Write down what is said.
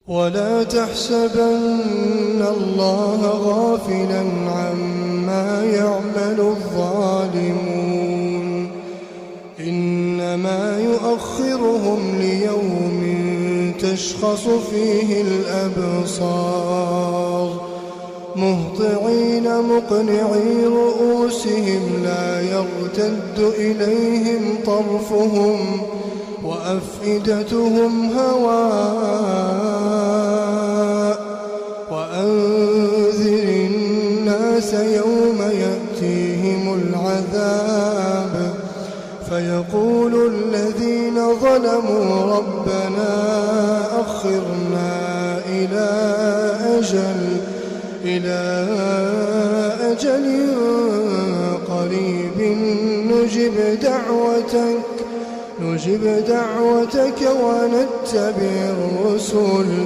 ولا تحسبن الله غافلا عما يعمل الظالمون إنما يؤخرهم ليوم تشخص فيه الأبصار مهطعين مقنعي رؤوسهم لا يرتد إليهم طرفهم وأفئدتهم هواء وأنذر الناس يوم يأتيهم العذاب فيقول الذين ظلموا ربنا أخرنا إلى أجل قريب نجب دعوتك ونتبع الرسل